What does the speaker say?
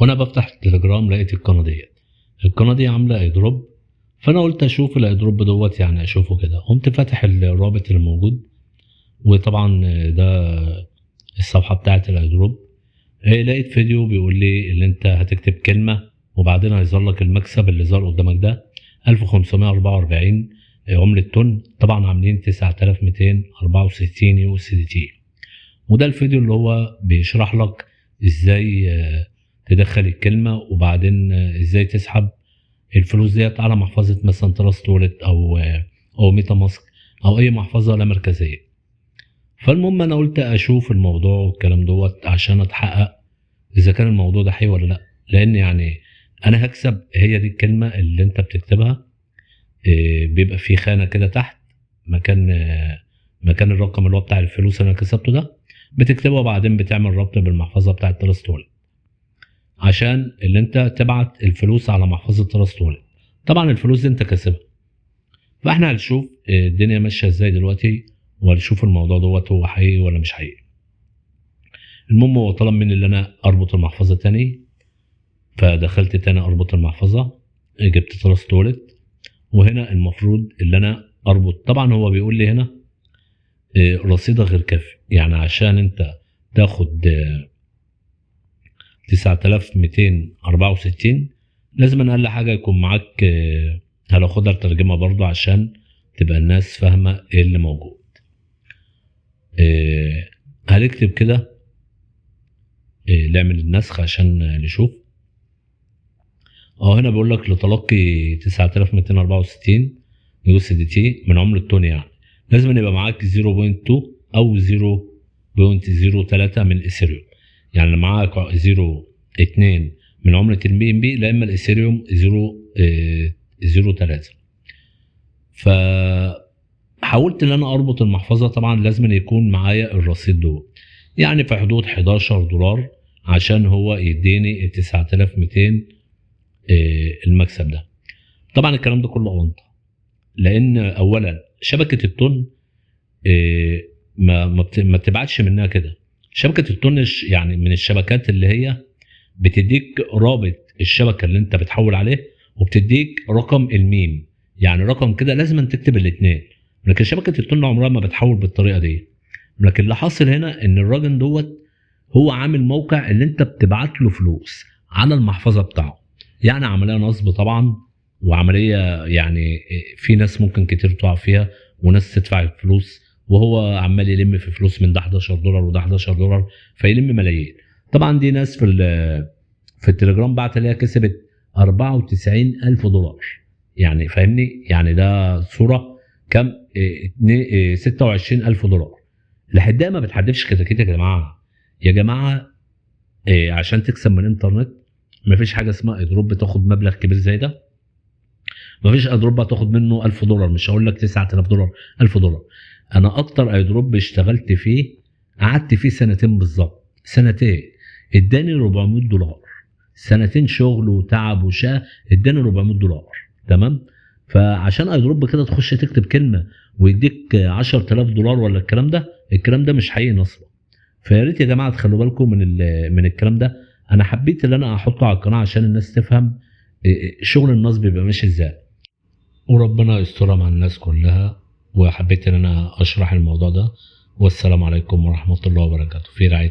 وانا بفتح التليجرام لقيت القناه دي عامله ايدروب. فانا قلت اشوف الايدروب دوت، يعني اشوفه كده. قمت فاتح الرابط اللي موجود، وطبعا ده الصفحه بتاعه الايدروب. لقيت فيديو بيقول لي اللي انت هتكتب كلمه وبعدين هيظهر لك المكسب اللي ظهر قدامك ده 1544 عمله تون. طبعا عاملين 9264 يو اس دي تي. وده الفيديو اللي هو بيشرح لك ازاي تدخل الكلمه وبعدين ازاي تسحب الفلوس ديت على محفظه مثلا تراست وولت او ميتا ماسك او اي محفظه لا مركزيه. فالمهم انا قلت اشوف الموضوع والكلام دوت عشان اتحقق اذا كان الموضوع ده حقيقي ولا لا، لان يعني انا هكسب. هي دي الكلمه اللي انت بتكتبها، بيبقى في خانه كده تحت مكان الرقم اللي هو بتاع الفلوس اللي انا كسبته ده، بتكتبه وبعدين بتعمل ربط بالمحفظه بتاعه تراست وولت عشان اللي انت تبعت الفلوس على محفظه تراست وولت. طبعا الفلوس دي انت كسبها. فاحنا هنشوف الدنيا ماشيه ازاي دلوقتي، وهنشوف الموضوع دوت هو حقيقي ولا مش حقيقي. المهم هو طلب مني ان انا اربط المحفظه تاني، فدخلت تاني اربط المحفظه، جبت تراست وولت، وهنا المفروض اللي انا اربط. طبعا هو بيقول لي هنا رصيدك غير كافي، يعني عشان انت تاخد 9264 لازم اقل حاجه يكون معاك. هاخدها الترجمه برضو عشان تبقى الناس فاهمه ايه اللي موجود. هنكتب كده، نعمل النسخ عشان نشوف. هنا بيقول لك لتلقي 9264 يو اس دي تي من عمله تون، يعني لازم يبقى معاك 0.2 او 0.03 من الاثيريوم. يعني معاك 0.2 من عمله البي ام بي، لا اما الاثيريوم 0.03. فحاولت ان انا اربط المحفظه. طبعا لازم يكون معايا الرصيد ده، يعني في حدود $11 عشان هو يديني 9200 المكسب ده. طبعا الكلام ده كله اونطه، لان اولا شبكه التون ما بتبعتش منها كده. شبكه التون يعني من الشبكات اللي هي بتديك رابط الشبكه اللي انت بتحول عليه، وبتديك رقم الميم، يعني رقم كده لازم تكتب الاثنين. لكن شبكه التون عمرها ما بتحول بالطريقه دي. لكن اللي حاصل هنا ان الراجل دوت هو عامل موقع اللي انت بتبعت له فلوس على المحفظه بتاعه، يعني عمليه نصب طبعا، وعمليه يعني في ناس ممكن كتير تقع فيها، وناس تدفع الفلوس وهو عمال يلم في فلوس من ده $11 وده $11، فيلم ملايين. طبعا دي ناس في التليجرام بعت ليها كسبت $94,000، يعني فاهمني؟ يعني ده صوره كام؟ $26,000. الحدايه ما بتحدفش كده كده يا جماعه. عشان تكسب من الانترنت مفيش حاجه اسمها ايدروب تاخد مبلغ كبير زي ده. مفيش ايدروب هتاخد منه $1000، مش هقول لك $9000، $1000. انا اكتر ايدروب اشتغلت فيه قعدت فيه سنتين بالظبط، سنتين، اداني $400. سنتين شغل وتعب وشقه اداني $400. تمام. فعشان ايدروب كده تخش تكتب كلمه ويديك $10,000 ولا الكلام ده مش حقيقي نصب. فيا ريت يا جماعه تخلوا بالكم من الكلام ده. انا حبيت ان انا احطه على القناه عشان الناس تفهم شغل النصب بيبقى ماشي ازاي، وربنا يسترها مع الناس كلها. وحبيت ان انا اشرح الموضوع ده. والسلام عليكم ورحمه الله وبركاته. في رعاية